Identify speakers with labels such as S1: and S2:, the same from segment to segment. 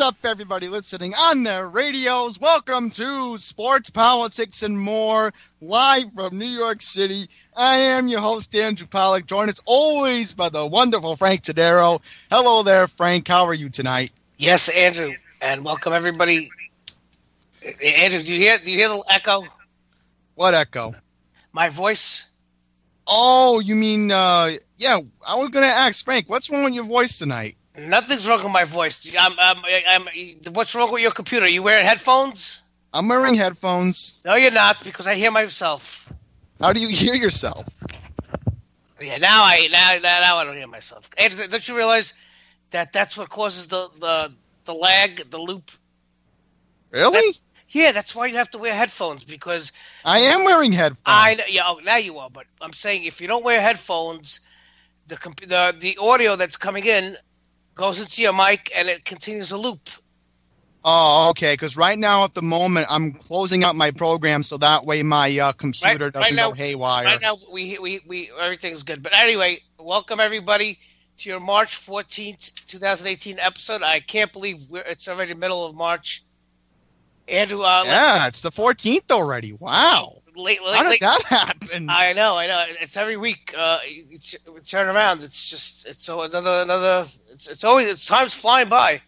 S1: up, everybody listening on their radios? Welcome to Sports, Politics, and More, live from New York City. I am your host, Andrew Pollack, joined as always by the wonderful Frank Todaro. Hello there, Frank. How are you tonight?
S2: Yes, Andrew, and welcome everybody. Andrew, do you hear the echo?
S1: What echo?
S2: My voice.
S1: Oh, you mean, yeah, I was going to ask Frank, what's wrong with your voice tonight?
S2: Nothing's wrong with my voice. What's wrong with your computer? You wearing headphones?
S1: I'm wearing headphones.
S2: No, you're not, because I hear myself.
S1: How do you hear yourself?
S2: Yeah, now I don't hear myself. Andrew, don't you realize that's what causes the lag, the loop?
S1: Really?
S2: That's why you have to wear headphones, because
S1: I am wearing headphones.
S2: Now you are, but I'm saying if you don't wear headphones, the audio that's coming in goes into your mic and it continues a loop.
S1: Oh, okay, because right now at the moment I'm closing out my program so that way my computer doesn't go haywire.
S2: Right now we everything's good. But anyway, welcome everybody to your March 14th, 2018 episode. I can't believe it's already middle of March. Andrew,
S1: it's the 14th already. Wow. How did that happen?
S2: I know. It's every week. You turn around. It's time's flying by.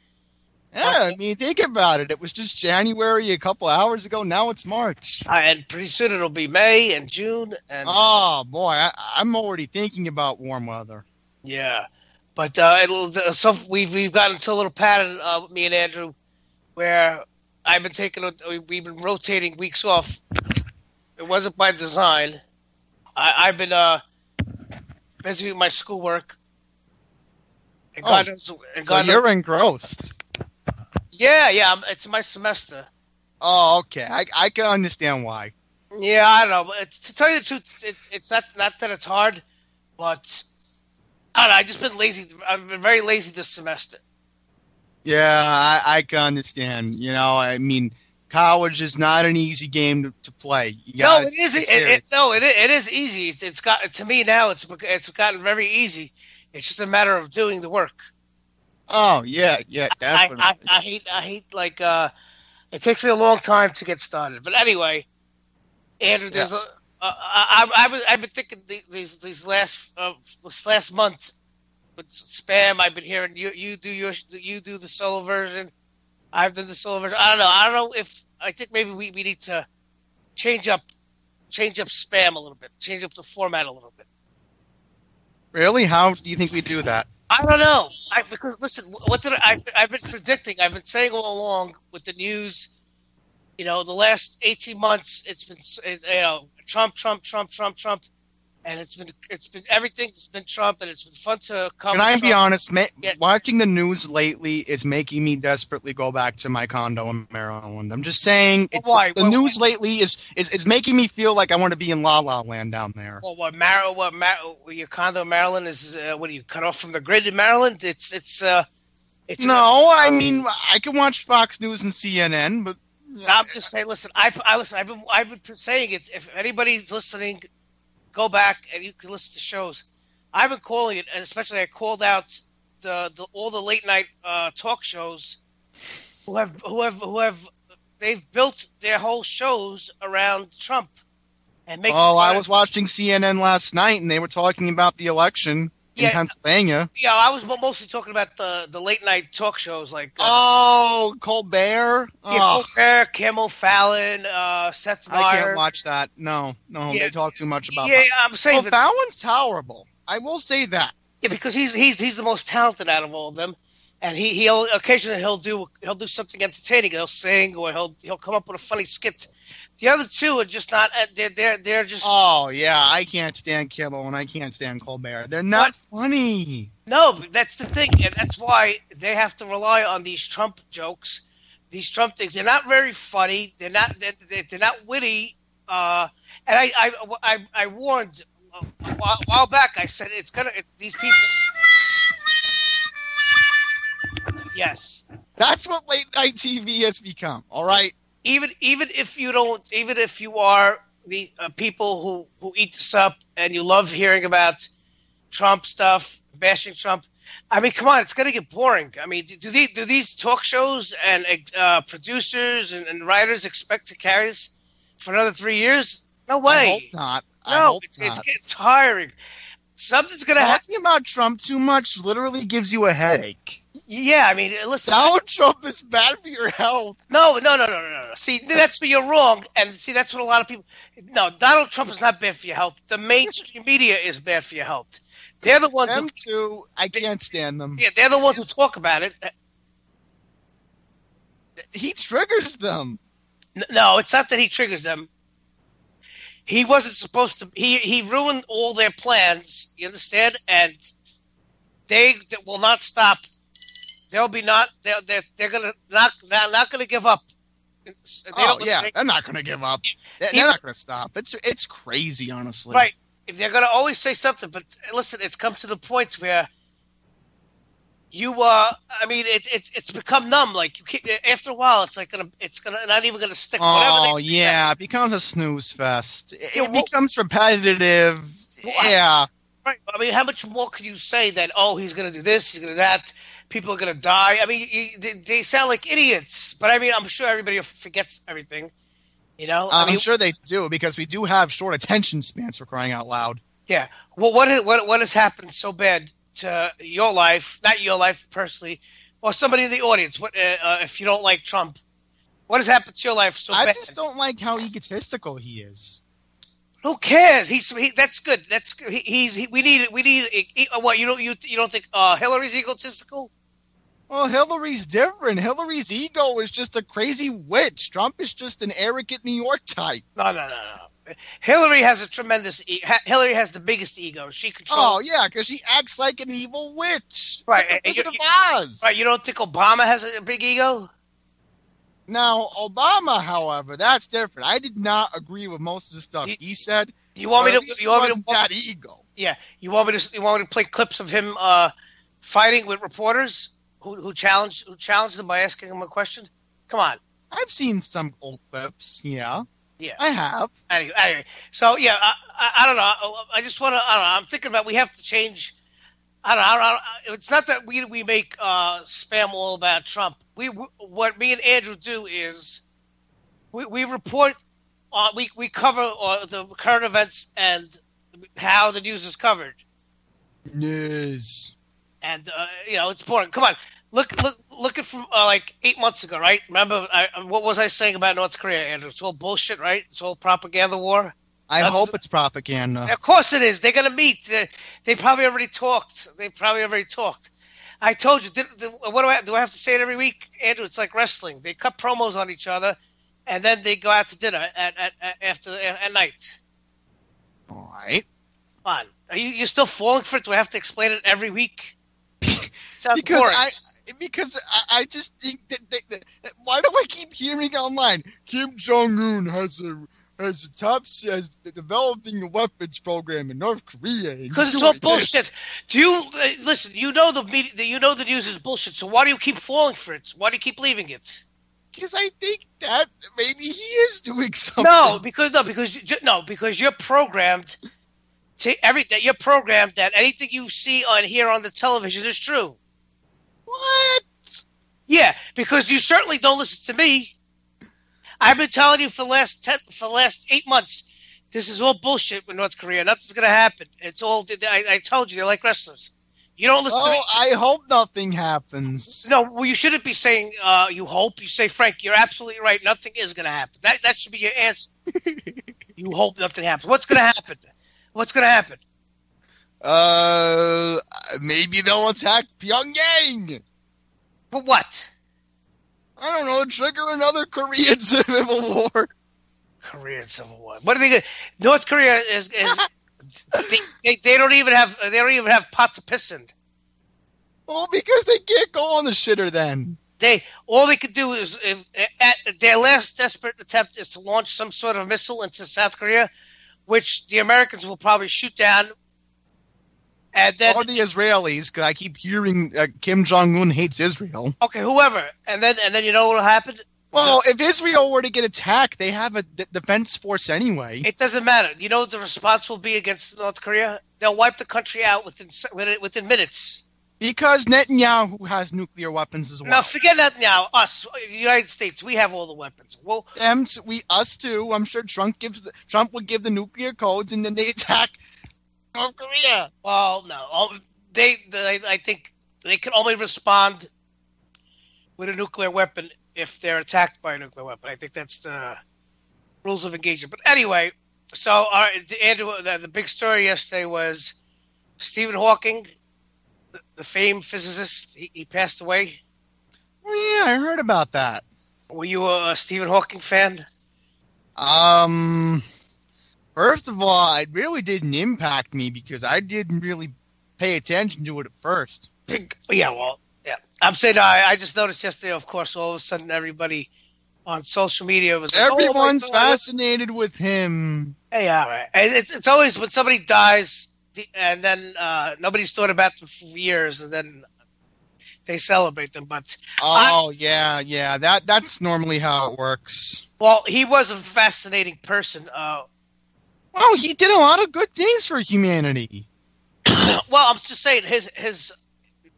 S1: Yeah, I mean, think about it. It was just January a couple hours ago. Now it's March.
S2: And pretty soon it'll be May and June. And
S1: oh boy, I'm already thinking about warm weather.
S2: Yeah, but we've gotten into a little pattern, me and Andrew, where we've been rotating weeks off. It wasn't by design. I've been busy with my schoolwork.
S1: So you're engrossed.
S2: Yeah. It's my semester.
S1: Oh, okay. I can understand why.
S2: Yeah, I don't know. But to tell you the truth, it's not that it's hard, but I don't know. I've just been lazy. I've been very lazy this semester.
S1: Yeah, I can understand. You know, I mean, college is not an easy game to play.
S2: No, it is. It is easy. It's got to me now. It's gotten very easy. It's just a matter of doing the work.
S1: Oh yeah, definitely.
S2: I hate it takes me a long time to get started. But anyway, Andrew, there's I've been thinking these last months. With spam, I've been hearing you do the solo version. I've done the solo version. I don't know if I think maybe we need to change up spam a little bit, change up the format a little bit.
S1: Really? How do you think we do that?
S2: I don't know. Because listen, I've been predicting. I've been saying all along with the news. You know, the last 18 months, it's been Trump. And it's been everything. It's been Trump, and it's been fun to come.
S1: Can I be honest? Watching the news lately is making me desperately go back to my condo in Maryland. I'm just saying.
S2: Why?
S1: The news lately is making me feel like I want to be in La La Land down there.
S2: Well, your condo in Maryland is? What are you cut off from the grid in Maryland? It's.
S1: No, I mean I can watch Fox News and CNN, but
S2: I'm just saying. Listen, I've been saying it. If anybody's listening, go back and you can listen to shows. I've been calling it, and especially I called out all the late night talk shows who have they've built their whole shows around Trump and
S1: I was watching CNN last night and they were talking about the election in Pennsylvania.
S2: Yeah, I was mostly talking about the late night talk shows like
S1: Colbert.
S2: Colbert, Kimmel, Fallon, Seth Meyers.
S1: I can't watch that. No, they talk too much about.
S2: Yeah, I'm saying
S1: Fallon's tolerable. I will say that.
S2: Yeah, because he's the most talented out of all of them, and he'll occasionally do something entertaining. He'll sing or he'll come up with a funny skit. The other two are just not. They're just.
S1: Oh yeah, I can't stand Kimmel and I can't stand Colbert. They're not funny.
S2: No, but that's the thing, and that's why they have to rely on these Trump jokes, these Trump things. They're not very funny. They're not witty. And I warned a while back. I said these people. Yes,
S1: that's what late night TV has become. All right.
S2: Even if you are the people who eat this up and you love hearing about Trump stuff, bashing Trump, I mean, come on, it's going to get boring. I mean, do these talk shows and producers and writers expect to carry this for another 3 years? No way.
S1: I hope not.
S2: No, it's getting tiring. Something's going to happen.
S1: Talking about Trump too much literally gives you a headache.
S2: Yeah, I mean, listen.
S1: Donald Trump is bad for your health.
S2: No. See, that's where you're wrong. And see, that's what a lot of people. No, Donald Trump is not bad for your health. The mainstream media is bad for your health. They're the ones
S1: them too. I can't stand them.
S2: Yeah, they're the ones who talk about it.
S1: He triggers them.
S2: No, it's not that he triggers them. He wasn't supposed to. He ruined all their plans. You understand? And they will not stop. They'll be not. They're gonna not gonna give up.
S1: They're not gonna give up. They're not gonna stop. It's crazy, honestly.
S2: Right. They're gonna always say something, but listen, it's come to the point where you I mean, it's become numb. Like after a while, it's gonna not even gonna stick.
S1: Oh yeah, it becomes a snooze fest. It becomes repetitive. Yeah.
S2: Right. I mean, how much more could you say that? Oh, he's gonna do this. He's gonna do that. People are gonna die. I mean, they sound like idiots. But I mean, I'm sure everybody forgets everything. You know,
S1: I'm sure they do because we do have short attention spans, for crying out loud.
S2: Yeah. Well, what has happened so bad to your life? Not your life personally, or somebody in the audience. What if you don't like Trump? What has happened to your life so bad?
S1: I just don't like how egotistical he is.
S2: Who cares? That's good. That's good. We need what you don't think Hillary's egotistical?
S1: Well, Hillary's different. Hillary's ego is just a crazy witch. Trump is just an arrogant New York type.
S2: No. Hillary has a tremendous. Hillary has the biggest ego. She controls.
S1: Oh yeah, because she acts like an evil witch.
S2: Right.
S1: Like the Wizard of Oz.
S2: Right. You don't think Obama has a big ego?
S1: Now, Obama, however, that's different. I did not agree with most of the stuff he said.
S2: You want me to?
S1: That ego.
S2: Yeah. You want me to play clips of him fighting with reporters who challenged him by asking him a question? Come on.
S1: I've seen some old clips. Yeah.
S2: Yeah.
S1: I have.
S2: Anyway. So yeah, I don't know. I just want to. I don't know. I'm thinking about we have to change. I don't know. It's not that we make spam all about Trump. What me and Andrew do is we report we cover the current events and how the news is covered.
S1: News.
S2: And it's boring. Come on, look at from like 8 months ago, right? Remember what was I saying about North Korea, Andrew? It's all bullshit, right? It's all propaganda war.
S1: I hope it's propaganda.
S2: Of course it is. They're going to meet. They probably already talked. I told you. What do I have to say it every week, Andrew? It's like wrestling. They cut promos on each other, and then they go out to dinner at night.
S1: All right.
S2: Come on. Are you still falling for it? Do I have to explain it every week?
S1: Because I just think that why do I keep hearing online Kim Jong-un has developing a weapons program in North Korea?
S2: Because it's all bullshit. Do you listen? You know the media. You know the news is bullshit. So why do you keep falling for it? Why do you keep leaving it?
S1: Because I think that maybe he is doing something.
S2: Because you're programmed You're programmed that anything you see on here on the television is true.
S1: What?
S2: Yeah, because you certainly don't listen to me. I've been telling you for the last 8 months, this is all bullshit with North Korea. Nothing's going to happen. It's all. I told you, they're like wrestlers. You don't listen to me.
S1: I hope nothing happens.
S2: No, well, you shouldn't be saying you hope. You say, Frank, you're absolutely right. Nothing is going to happen. That should be your answer. You hope nothing happens. What's going to happen? What's going to happen?
S1: Maybe they'll attack Pyongyang.
S2: But what?
S1: I don't know. Trigger another Korean civil war.
S2: Korean civil war. What are they going? North Korea is they don't even have pot to piss in.
S1: Well, because they can't go on the shitter then.
S2: All they could do is their last desperate attempt is to launch some sort of missile into South Korea, which the Americans will probably shoot down. And then,
S1: or the Israelis, because I keep hearing Kim Jong-un hates Israel.
S2: Okay, whoever. And then you know what will happen?
S1: Well, if Israel were to get attacked, they have a defense force anyway.
S2: It doesn't matter. You know what the response will be against North Korea? They'll wipe the country out within minutes.
S1: Because Netanyahu has nuclear weapons as well.
S2: No, forget that now. Us, the United States, we have all the weapons. Well,
S1: us too. I'm sure Trump would give the nuclear codes, and then they attack North Korea.
S2: Well, no. I think they can only respond with a nuclear weapon if they're attacked by a nuclear weapon. I think that's the rules of engagement. But anyway, so Andrew, the big story yesterday was Stephen Hawking, the famed physicist. He passed away.
S1: Oh, yeah, I heard about that.
S2: Were you a Stephen Hawking fan?
S1: First of all, it really didn't impact me because I didn't really pay attention to it at first.
S2: Yeah. I'm saying I just noticed yesterday, of course, all of a sudden everybody on social media was like,
S1: everyone's fascinated with him.
S2: Yeah, right. And it's always when somebody dies and then nobody's thought about them for years and then they celebrate them. But
S1: yeah, that's normally how it works.
S2: Well, he was a fascinating person.
S1: Well, he did a lot of good things for humanity.
S2: Well, I'm just saying, his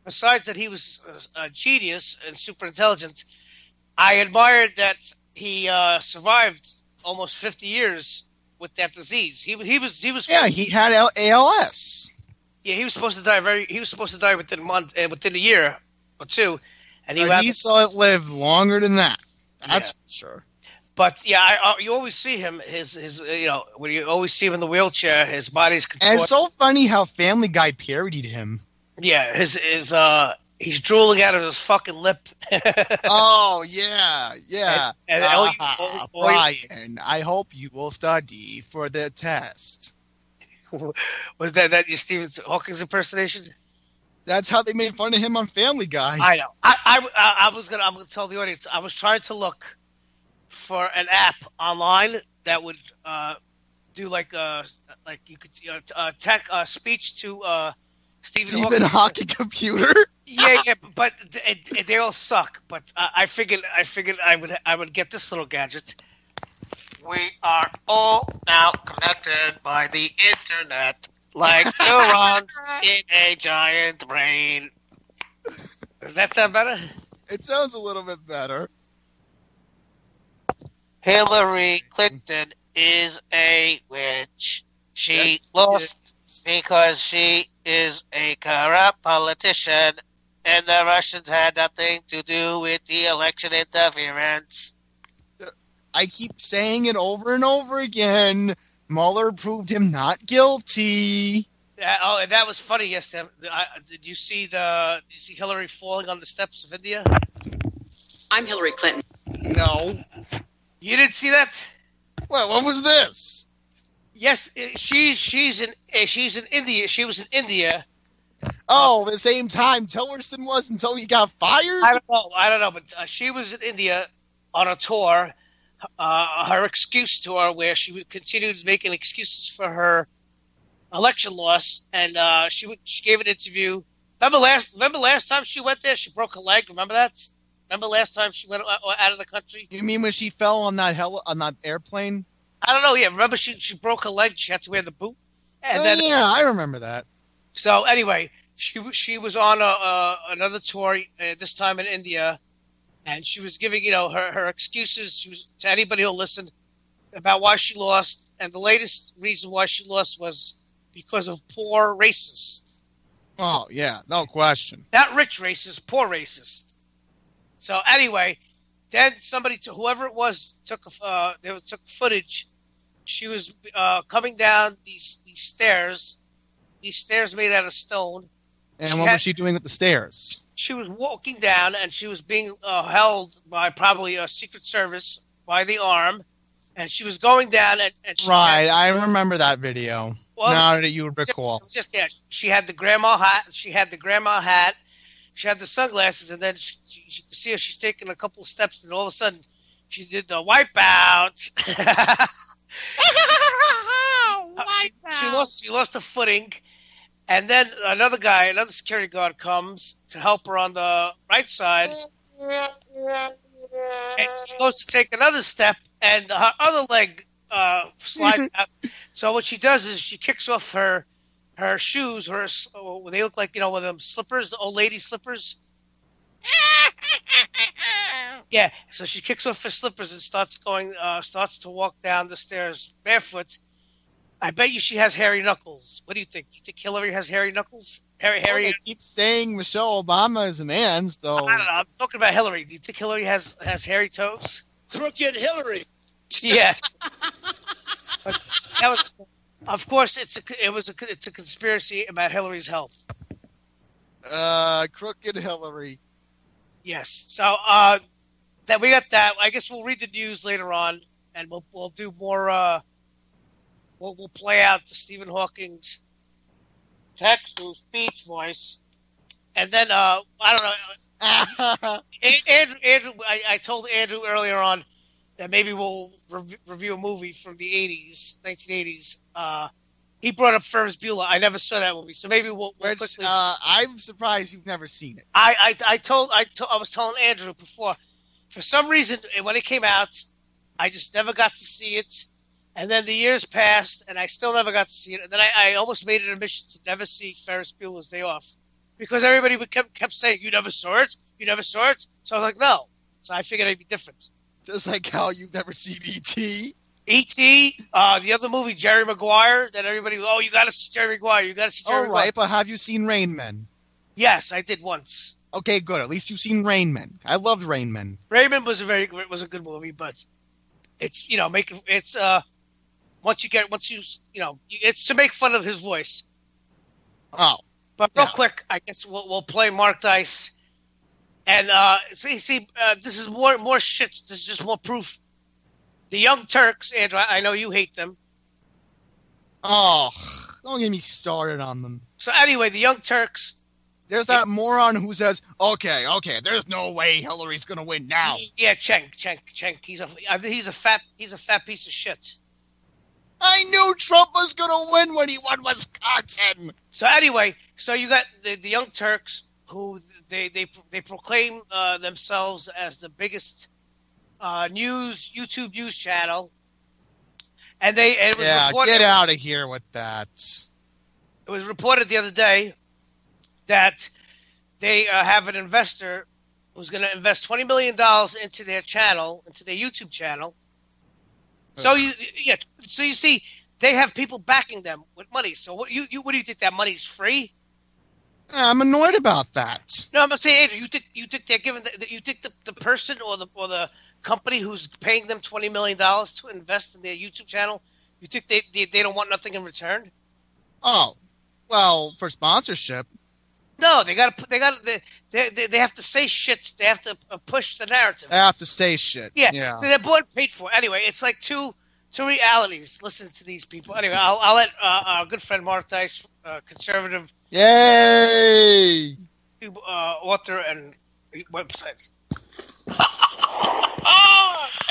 S2: besides that he was a genius and super intelligent, I admired that he survived almost 50 years with that disease. He was. Yeah,
S1: he had ALS.
S2: Yeah, he was supposed to die. He was supposed to die within a month, within a year or two, and
S1: he saw it live longer than that. That's for sure.
S2: But yeah, you always see him. His when you always see him in the wheelchair, his body's contorted.
S1: And it's so funny how Family Guy parodied him.
S2: Yeah, he's drooling out of his fucking lip.
S1: Oh yeah.
S2: And
S1: Brian, I hope you will study for the test.
S2: Was that your Stephen Hawking's impersonation?
S1: That's how they made fun of him on Family Guy.
S2: I know. I'm gonna tell the audience. I was trying to look for an app online that would do like you could tech speech to Stephen
S1: Hawking computer.
S2: yeah, but they all suck. But I figured I would get this little gadget. We are all now connected by the internet, like neurons in a giant brain. Does that sound better?
S1: It sounds a little bit better.
S2: Hillary Clinton is a witch. She lost because she is a corrupt politician, and the Russians had nothing to do with the election interference.
S1: I keep saying it over and over again. Mueller proved him not guilty.
S2: And that was funny yesterday. Did you see Hillary falling on the steps of India?
S3: I'm Hillary Clinton.
S1: No.
S2: You didn't see that?
S1: Well, what was this?
S2: Yes, she's in India. She was in India.
S1: Oh, the same time Tillerson was until he got fired?
S2: I don't know, but she was in India on a tour, her excuse tour, where she would continue making excuses for her election loss, and she gave an interview. Remember last time she went there, she broke a leg. Remember that? Remember last time she went out of the country?
S1: You mean when she fell on that airplane?
S2: I don't know. Yeah, remember she broke her leg. She had to wear the boot. And
S1: I remember that.
S2: So anyway, she was on another tour this time in India, and she was giving her excuses to anybody who'll listen about why she lost. And the latest reason why she lost was because of poor racists.
S1: Oh yeah, no question.
S2: Not rich racists, poor racists. So anyway, then whoever it was, took footage. She was coming down these stairs made out of stone.
S1: And what was she doing with the stairs?
S2: She was walking down, and she was being held by probably a Secret Service by the arm, and she was going down.
S1: I remember that video.
S2: Well,
S1: now that you recall,
S2: she had the grandma hat. She had the sunglasses, and then you could see her. She's taking a couple of steps, and all of a sudden, she did the wipeout. She lost the footing, and then another security guard comes to help her on the right side, and she goes to take another step, and her other leg slides out. So what she does is she kicks off her her shoes, they look like, one of them slippers, the old lady slippers. Yeah, so she kicks off her slippers and starts to walk down the stairs barefoot. I bet you she has hairy knuckles. What do you think? You think Hillary has hairy knuckles? Hairy.
S1: They keep saying Michelle Obama is a man, so
S2: I don't know. I'm talking about Hillary. Do you think Hillary has hairy toes?
S4: Crooked Hillary.
S2: Yeah. That was, of course, it's a conspiracy about Hillary's health.
S1: Crooked Hillary.
S2: Yes. So that we got that. I guess we'll read the news later on, and we'll do more. We'll play out the Stephen Hawking's text-to-speech voice, and then I don't know. Andrew, I told Andrew earlier on that maybe we'll review a movie from the 1980s. He brought up Ferris Bueller. I never saw that movie, so maybe we'll quickly.
S1: I'm surprised you've never seen it.
S2: I was telling Andrew before. For some reason, when it came out, I just never got to see it. And then the years passed, and I still never got to see it. And then I almost made it a mission to never see Ferris Bueller's Day Off. Because everybody kept saying, you never saw it? You never saw it? So I was like, no. So I figured it'd be different.
S1: Just like how you've never seen E.T.?
S2: E.T., the other movie, Jerry Maguire, that everybody was, you got to see Jerry Maguire. You got to see Jerry Maguire.
S1: All right, but have you seen Rain Man?
S2: Yes, I did once.
S1: Okay, good. At least you've seen Rain Man. I loved Rain Man.
S2: Rain Man was a good movie, but it's, it's to make fun of his voice.
S1: Oh.
S2: But real quick, I guess we'll play Mark Dice. And this is more shit. This is just more proof. The Young Turks, Andrew, I know you hate them.
S1: Oh, don't get me started on them.
S2: So anyway, the Young Turks.
S1: There's that moron who says, okay, there's no way Hillary's going to win now.
S2: Yeah, Cenk. He's a fat piece of shit.
S1: I knew Trump was going to win when he won Wisconsin.
S2: So anyway, you got the Young Turks, who they proclaim themselves as the biggest YouTube news channel, and it was reported,
S1: get out of here with that.
S2: It was reported the other day that they have an investor who's going to invest $20 million into their channel, into their YouTube channel. So you see, they have people backing them with money. So what do you think, that money's free?
S1: I'm annoyed about that.
S2: No, I'm saying, Andrew, you think they're giving you think the person or the company who's paying them $20 million to invest in their YouTube channel, you think they don't want nothing in return?
S1: Oh, well, for sponsorship.
S2: No, they have to say shit. They have to push the narrative.
S1: They have to say shit.
S2: Yeah. So they're bought and paid for. Anyway, it's like two realities. Listen to these people. Anyway, I'll let our good friend Mark Dice, conservative,
S1: yay,
S2: author and website.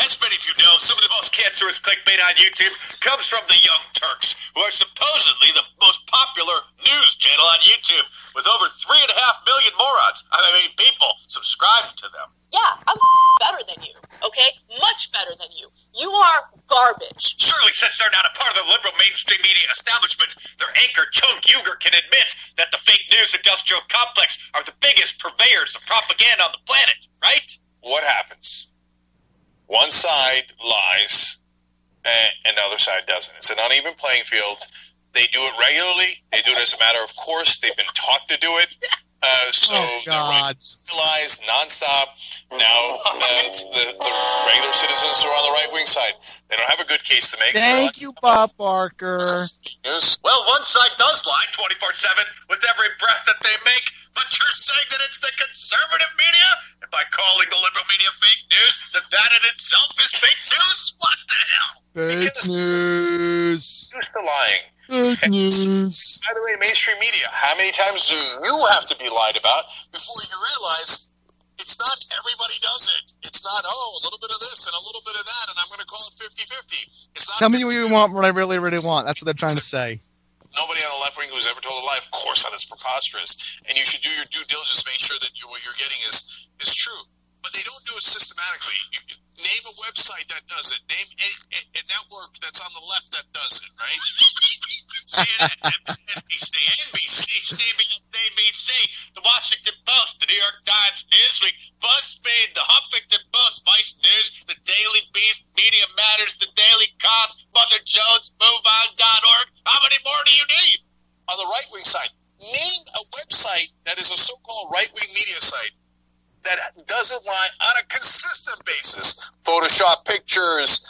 S5: As many of you know, some of the most cancerous clickbait on YouTube comes from the Young Turks, who are supposedly the most popular news channel on YouTube, with over 3.5 million people subscribed to them.
S3: Yeah, I'm better than you, okay? Much better than you. You are garbage.
S5: Surely, since they're not a part of the liberal mainstream media establishment, their anchor, Chung Uger, can admit that the fake news industrial complex are the biggest purveyors of propaganda on the planet, right? What happens? One side lies, and the other side doesn't. It's an uneven playing field. They do it regularly. They do it as a matter of course. They've been taught to do it. The right lies nonstop. Now the regular citizens are on the right-wing side. They don't have a good case to make.
S1: Thank you, Bob Barker.
S5: Well, one side does lie 24/7 with every breath that they make, but you're saying that it's the conservative media? And by calling the liberal media fake news, that in itself is fake news? What the hell?
S1: Fake news.
S5: You're still lying.
S1: Fake news.
S5: By the way, mainstream media, how many times do you have to be lied about before you realize it's not everybody does it? It's not, a little bit of this and a little bit of that, and I'm going to call it 50-50. It's not.
S1: Tell me what you want, what I really, really want. That's what they're trying to say.
S5: Nobody on the left wing who's ever told a lie, of course, that is preposterous. And you should do your due diligence to make sure that what you're getting is true. But they don't do it systematically. Name a website that does it. Name a network that's on the left that does it, right? CNN, MSNBC, NBC, CBS, ABC, The Washington Post, The New York Times, Newsweek, BuzzFeed, The Huffington Post, Vice News, The Daily Beast, Media Matters, The Daily Kos, Mother Jones, MoveOn.org. How many more do you need?
S4: On the right-wing side, name a website that is a so-called right-wing media site that doesn't lie on a consistent basis. Photoshop pictures,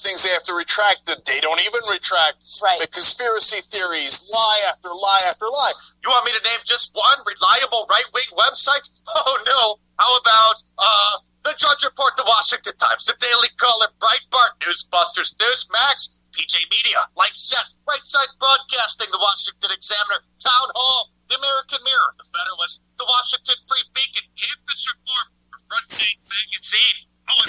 S4: things they have to retract that they don't even retract.
S3: Right.
S4: The conspiracy theories, lie after lie after lie.
S5: You want me to name just one reliable right-wing website? Oh, no. How about the Drudge Report, the Washington Times, the Daily Caller, Breitbart, Newsbusters, Newsmax, PJ Media, Light Set, Right Side Broadcasting, the Washington Examiner, Town Hall, the American Mirror, the Federalist, the Washington Free Beacon, Campus Reform, or Front Page Magazine. Oh,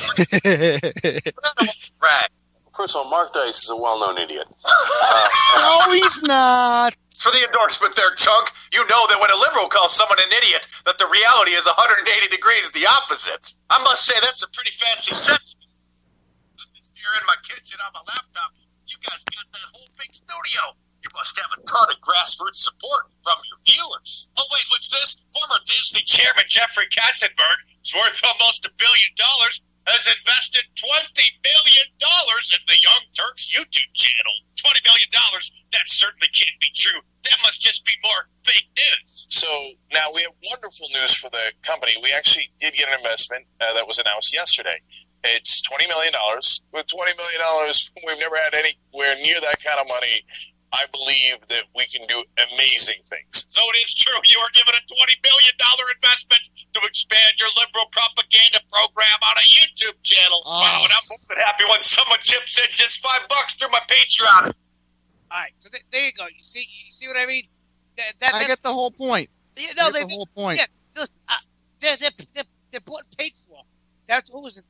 S5: right.
S4: First of all, Mark Dice is a well-known idiot.
S1: No, he's not.
S5: For the endorsement there, Chunk, you know that when a liberal calls someone an idiot, that the reality is 180 degrees the opposite. I must say that's a pretty fancy sentiment. I'm just here in my kitchen on my laptop. You guys got that whole big studio. You must have a ton of grassroots support from your viewers. Oh, wait, what's this? Former Disney chairman Jeffrey Katzenberg, who's worth almost $1 billion, has invested $20 million in the Young Turks YouTube channel. $20 million? That certainly can't be true. That must just be more fake news.
S4: So now we have wonderful news for the company. We actually did get an investment that was announced yesterday. It's $20 million. With $20 million, we've never had anywhere near that kind of money. I believe that we can do amazing things.
S5: So it is true. You were given a $20 million investment to expand your liberal propaganda program on a YouTube channel.
S1: Oh.
S5: Wow, and I'm more than happy when someone chips in just $5 through my Patreon.
S2: All right, so there you go. You see what I mean?
S1: I get the whole point.
S2: You know,
S1: the whole point.
S2: Yeah, listen, they're bought and paid for. That's who was it?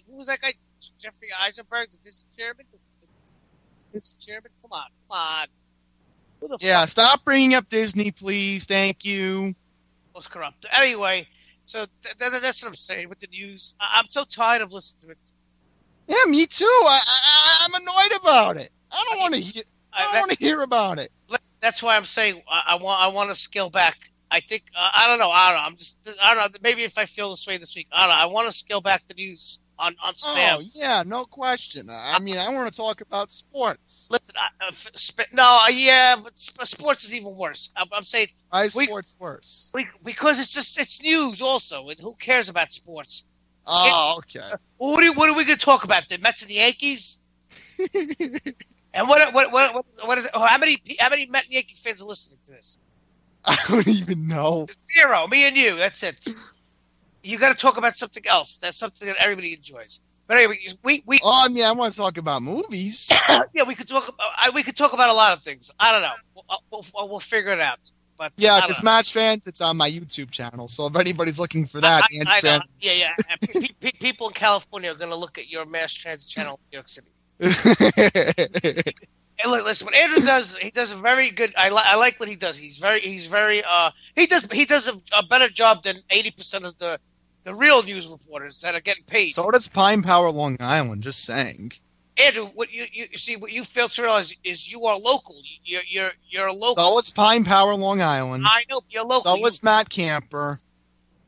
S2: Who was that guy? Jeffrey Eisenberg, the Disney chairman. Chairman, come on. Who the fuck
S1: Stop bringing up Disney, please. Thank you.
S2: was corrupt? Anyway, so that's what I'm saying with the news. I'm so tired of listening to it.
S1: Yeah, me too. I'm annoyed about it. I don't want to hear. I don't want to hear about it.
S2: That's why I'm saying I want to scale back. I think I don't know. I don't know. Maybe if I feel this way this week, I don't know. I want to scale back the news on spam.
S1: Oh yeah, no question. I mean, I want to talk about sports.
S2: Listen, but sports is even worse. I'm saying
S1: Why is sports worse?
S2: because it's news also, and who cares about sports?
S1: Oh, okay.
S2: What are we going to talk about? The Mets and the Yankees? And what is it? How many Met and Yankee fans are listening to this?
S1: I don't even know.
S2: 0. Me and you. That's it. You got to talk about something else. That's something that everybody enjoys. But anyway, we.
S1: Oh, I mean, I want to talk about movies.
S2: Yeah, we could talk about a lot of things. I don't know. We'll figure it out. But
S1: yeah, because Match Transit's on my YouTube channel, so if anybody's looking for that,
S2: I know. Yeah. And people in California are going to look at your mass transit channel in New York City. And look, listen, what Andrew does, he does a very good. I like what he does. He does a better job than 80% of the real news reporters that are getting paid.
S1: So does Pine Power, Long Island. Just saying.
S2: Andrew, what you see, what you fail to realize is you are local. You're local.
S1: So it's Pine Power, Long Island.
S2: I know you're local.
S1: So it's Matt Camper.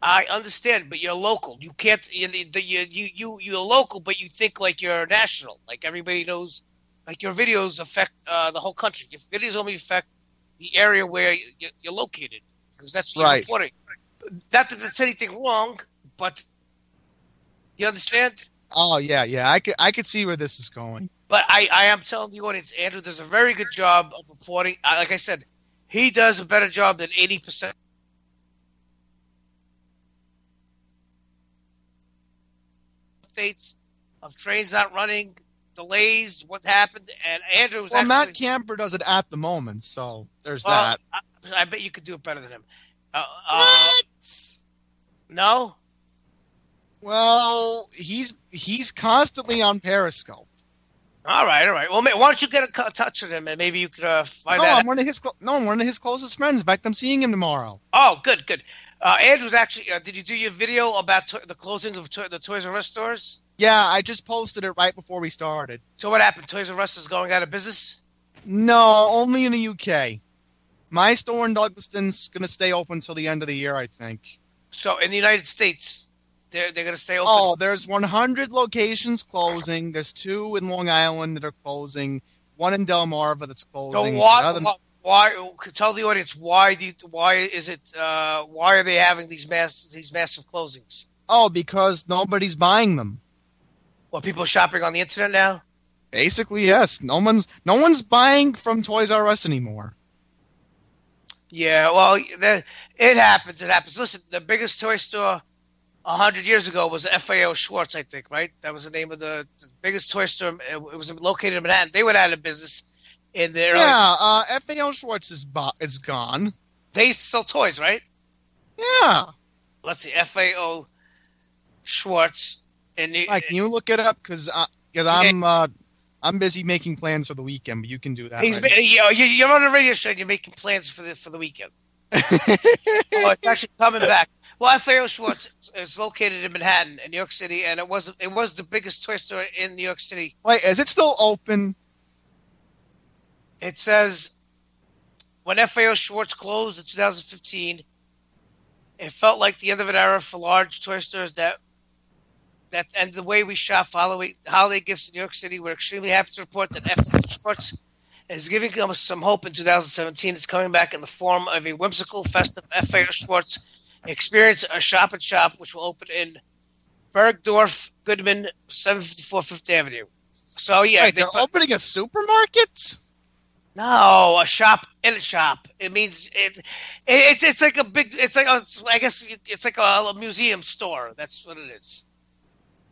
S2: I understand, but you're local. You can't. You're local, but you think like you're national. Like everybody knows. Like your videos affect the whole country. Your videos only affect the area where you're located, because that's what you're reporting. Not that that's anything wrong, but you understand?
S1: Oh yeah. I could see where this is going.
S2: But I am telling the audience, Andrew does a very good job of reporting. Like I said, he does a better job than 80%. Updates of trains not running, delays, what happened, and Andrew was
S1: Matt Camper does it at the moment, so there's that.
S2: I bet you could do it better than him.
S1: What?
S2: No?
S1: Well, he's constantly on Periscope.
S2: All right. Well, why don't you get in touch with him, and maybe you could find out.
S1: I'm one of his closest friends. In fact, I'm seeing him tomorrow.
S2: Oh, good. Andrew's actually. Did you do your video about the closing of the Toys R Us stores?
S1: Yeah, I just posted it right before we started.
S2: So what happened? Toys R Us is going out of business?
S1: No, only in the UK. My store in Douglaston's going to stay open until the end of the year, I think.
S2: So in the United States, they're going to stay open?
S1: Oh, there's 100 locations closing. There's 2 in Long Island that are closing. 1 in Delmarva that's closing.
S2: So why? Tell the audience why are they having these massive closings?
S1: Oh, because nobody's buying them.
S2: Well, people are shopping on the internet now?
S1: Basically, yes. No one's buying from Toys R Us anymore.
S2: Yeah, well, it happens. It happens. Listen, the biggest toy store 100 years ago was FAO Schwartz, I think, right? That was the name of the biggest toy store. It was located in Manhattan. They went out of business in the early...
S1: Yeah, FAO Schwartz is gone.
S2: They used to sell toys, right?
S1: Yeah.
S2: Let's see, FAO Schwartz.
S1: Mike, can you look it up? Because I'm busy making plans for the weekend, but you can do that.
S2: You're on a radio show and you're making plans for the weekend. It's actually coming back. Well, FAO Schwartz is located in Manhattan, in New York City, and it was the biggest toy store in New York City.
S1: Wait, is it still open?
S2: It says, when FAO Schwartz closed in 2015, it felt like the end of an era for large toy stores and the way we shop for holiday gifts in New York City. We're extremely happy to report that FAO Schwartz is giving us some hope in 2017. It's coming back in the form of a whimsical, festive FAO Schwartz experience, a shop-and-shop, which will open in Bergdorf, Goodman, 754 Fifth Avenue. So, yeah.
S1: Wait, they're opening a supermarket?
S2: No, a shop in a shop. It means it's like a big. It's like I guess it's like a museum store. That's what it is.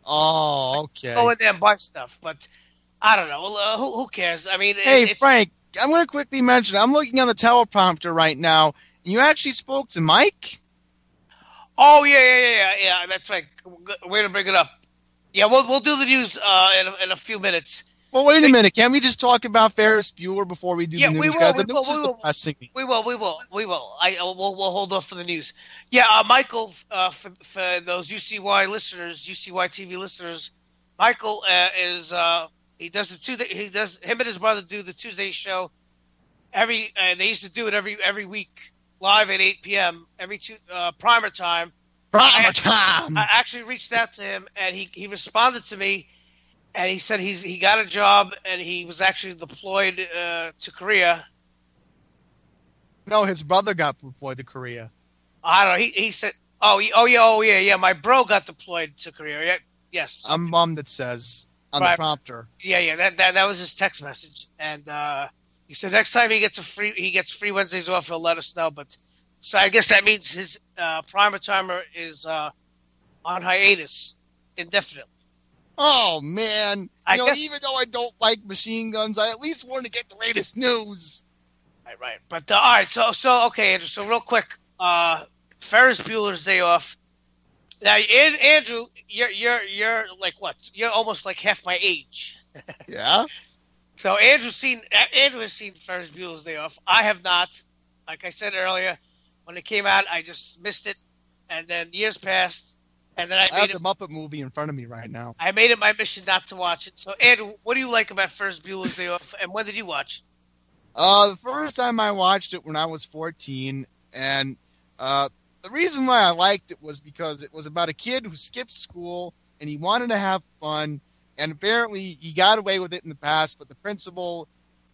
S1: Oh, okay.
S2: Go in there and buy stuff, but I don't know. Who cares? I mean,
S1: hey, Frank, I'm going to quickly mention. I'm looking on the teleprompter right now, and you actually spoke to Mike.
S2: Oh yeah. That's right. Way to bring it up. Yeah, we'll do the news in a few minutes.
S1: Well, wait a minute. Can't we just talk about Ferris Bueller before we do the news?
S2: We will.
S1: The news is depressing me.
S2: We will. We'll hold off for the news. Yeah, Michael, for those UCY listeners, UCY TV listeners, Michael is he does him and his brother do the Tuesday show they used to do it every week live at 8 p.m. Primer time.
S1: Primer time.
S2: I actually reached out to him and he responded to me. And he said he got a job, and he was actually deployed to Korea.
S1: No, his brother got deployed to Korea.
S2: I don't know. He said, oh yeah. My bro got deployed to Korea. Yeah, yes.
S1: I'm mom that says on the prompter.
S2: Yeah. That was his text message, and he said next time he gets free Wednesdays off, he'll let us know. But so I guess that means his primer timer is on hiatus indefinitely.
S1: Oh, man. Even though I don't like machine guns, I at least want to get the latest news.
S2: Right. But, all right, so okay, Andrew, so real quick, Ferris Bueller's Day Off. Now, Andrew, you're like what? You're almost like half my age.
S1: Yeah?
S2: So Andrew has seen Ferris Bueller's Day Off. I have not. Like I said earlier, when it came out, I just missed it. And then years passed. And then I
S1: have the Muppet movie in front of me right now.
S2: I made it my mission not to watch it. So, Andrew, what do you like about Ferris Bueller's Day Off, and when did you watch it?
S1: The first time I watched it when I was 14, and the reason why I liked it was because it was about a kid who skipped school, and he wanted to have fun, and apparently he got away with it in the past, but the principal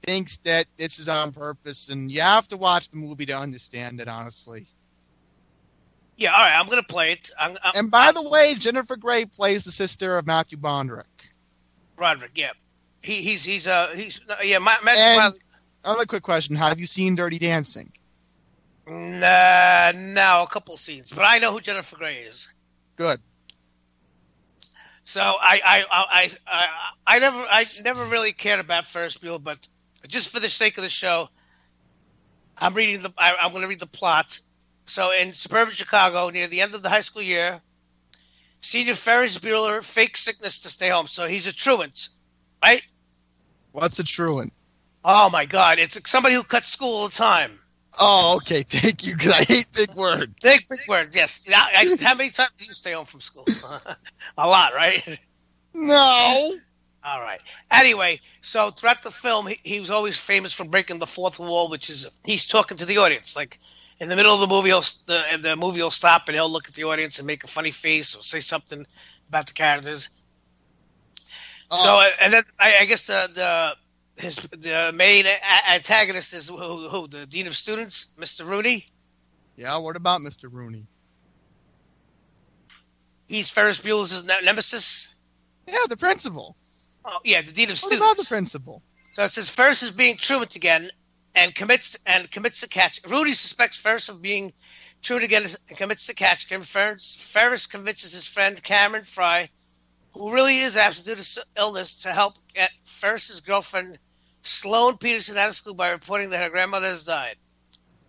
S1: thinks that this is on purpose, and you have to watch the movie to understand it, honestly.
S2: Yeah, all right, I'm going to play it.
S1: And by the way, Jennifer Grey plays the sister of Matthew Broderick.
S2: Roderick, yeah. He's
S1: another quick question. Have you seen Dirty Dancing?
S2: No, a couple scenes. But I know who Jennifer Grey is.
S1: Good.
S2: So I never really cared about Ferris Bueller, but just for the sake of the show, I'm going to read the plot. So in suburban Chicago, near the end of the high school year, senior Ferris Bueller fakes sickness to stay home. So he's a truant, right?
S1: What's a truant?
S2: Oh, my God. It's somebody who cuts school all the time.
S1: Oh, okay. Thank you, because I hate big words.
S2: Big words, yes. How many times do you stay home from school? A lot, right?
S1: No.
S2: All right. Anyway, so throughout the film, he was always famous for breaking the fourth wall, which is he's talking to the audience. Like in the middle of the movie, the movie will stop and he'll look at the audience and make a funny face or say something about the characters. So, and then I guess the main antagonist is who? The Dean of Students, Mr. Rooney?
S1: Yeah, what about Mr. Rooney?
S2: He's Ferris Bueller's nemesis?
S1: Yeah, the principal.
S2: Oh, yeah, the Dean of Students.
S1: What about the principal?
S2: So it says Ferris is being truant again and commits the catch. Rooney suspects Ferris of being truant again and commits the catch. Ferris convinces his friend Cameron Fry, who really is absent due to illness, to help get Ferris's girlfriend Sloane Peterson out of school by reporting that her grandmother has died.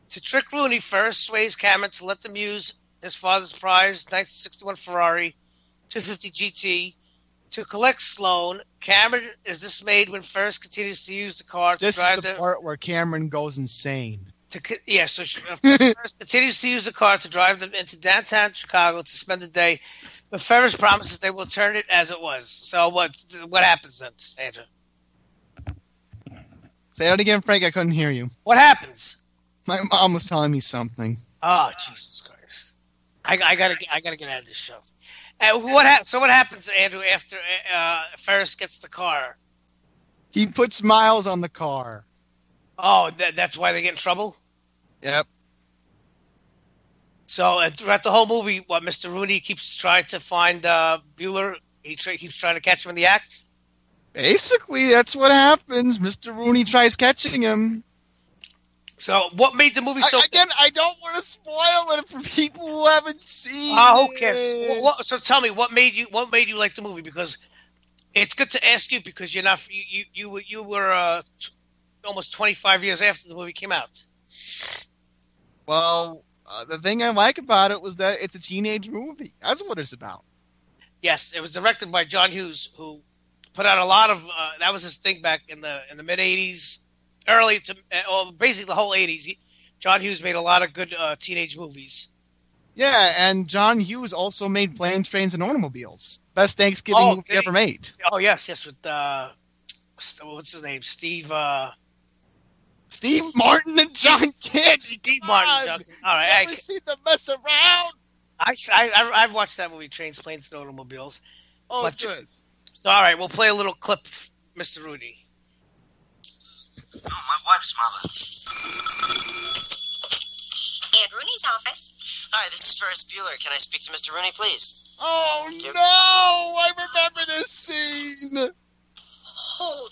S2: To trick Rooney, Ferris sways Cameron to let them use his father's prized 1961 Ferrari 250 GT to collect Sloane. Cameron is dismayed when Ferris continues to use the car to drive
S1: This is the part where Cameron goes insane.
S2: So Ferris continues to use the car to drive them into downtown Chicago to spend the day, but Ferris promises they will turn it as it was. So what happens then, Andrew?
S1: Say that again, Frank. I couldn't hear you.
S2: What happens?
S1: My mom was telling me something.
S2: Oh, Jesus Christ! I gotta get out of this show. What happens, Andrew, after Ferris gets the car?
S1: He puts miles on the car.
S2: Oh, that's why they get in trouble?
S1: Yep.
S2: So throughout the whole movie, Mr. Rooney keeps trying to find Bueller. He keeps trying to catch him in the act?
S1: Basically, that's what happens. Mr. Rooney tries catching him.
S2: So what made the movie so...
S1: Again, I don't want to spoil it for people who haven't seen
S2: who cares? So tell me, what made you like the movie? Because it's good to ask you because you're not... You were almost 25 years after the movie came out.
S1: Well, the thing I like about it was that it's a teenage movie. That's what it's about.
S2: Yes, it was directed by John Hughes, who put out a lot of... that was his thing back in the mid-'80s, basically the whole 80s. John Hughes made a lot of good teenage movies.
S1: Yeah, and John Hughes also made Planes, Trains, and Automobiles. Best Thanksgiving movie ever made.
S2: Oh, yes, with... what's his name? Steve
S1: Martin and John Kidd.
S2: Steve Martin. All right.
S1: Never seen them mess around.
S2: I've watched that movie, Trains, Planes, and Automobiles.
S1: Oh, good.
S2: So, all right, we'll play a little clip, Mr. Rooney.
S6: Oh, my wife's mother.
S3: Aunt Rooney's office.
S6: Hi, this is Ferris Bueller. Can I speak to Mr. Rooney, please?
S1: Oh, no! I remember this scene!
S3: Oh,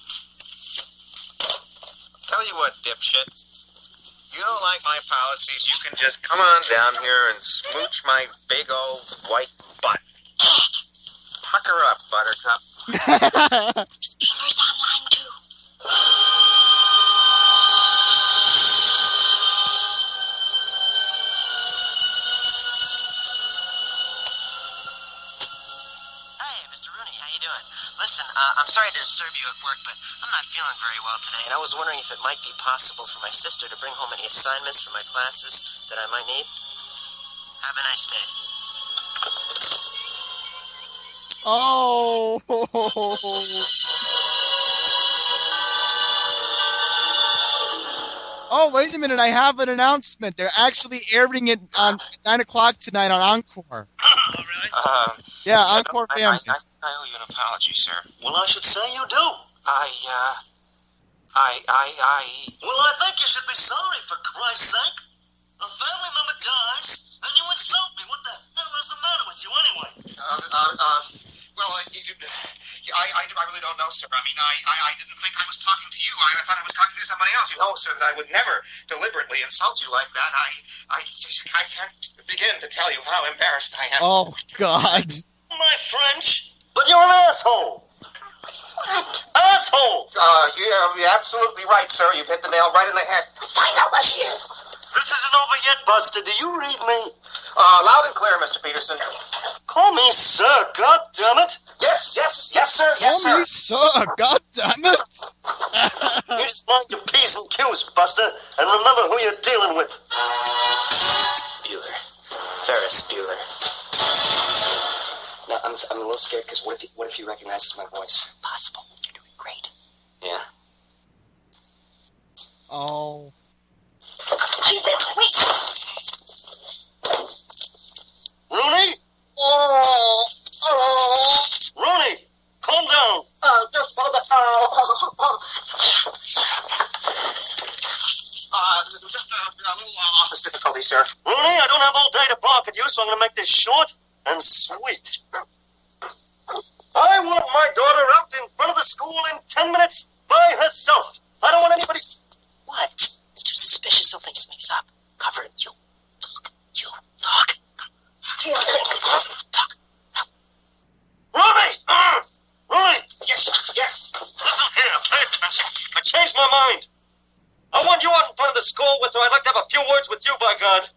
S6: Tell you what, dipshit. You don't like my policies, you can just come on down here and smooch my big old white butt. Pucker up, buttercup.
S3: Steamer's online too.
S6: Hey, Mr. Rooney, how you doing? Listen, I'm sorry to disturb you at work, but I'm not feeling very well today, and I was wondering if it might be possible for my sister to bring home any assignments for my classes that I might need. Have a nice day.
S1: Oh! Oh, wait a minute. I have an announcement. They're actually airing it on 9 o'clock tonight on Encore.
S6: Oh, really?
S1: Yeah, Encore Family.
S6: I owe you an apology, sir. Well, I should say you do. Well, I think you should be sorry, for Christ's sake. A family member dies, and you insult me. What the hell is the matter with you, anyway? Well, I really don't know, sir. I mean, I didn't think I was talking to you. I thought I was talking to somebody else. You know, sir, that I would never deliberately insult you like that. I can't begin to tell you how embarrassed I am.
S1: Oh, God.
S6: My French, but you're an asshole. What? Asshole! You're absolutely right, sir. You've hit the nail right in the head. Find out where she is. This isn't over yet, Buster. Do you read me? Loud and clear, Mr. Peterson. Call me sir, God damn it. Yes, sir. Yes,
S1: Call me sir, God damn it.
S6: You just mind your P's and Q's, Buster, and remember who you're dealing with. Bueller. Ferris Bueller. Now, I'm a little scared because what if he recognizes my voice? Possible. Yeah.
S1: Oh.
S3: Jesus, wait.
S6: Rooney?
S3: Oh.
S6: Rooney, calm down.
S3: Just for the...
S6: Just a little office difficulty, sir. Rooney, I don't have all day to bark at you, so I'm going to make this short and sweet. I want my daughter out in front of the school in 10 minutes by herself. I don't want anybody...
S3: What? It's too suspicious. He'll think something's up. Cover it. You. Talk. Talk.
S6: Rooney! Rooney! Yes. Listen here, pay attention. I changed my mind. I want you out in front of the school with her. I'd like to have a few words with you, by God.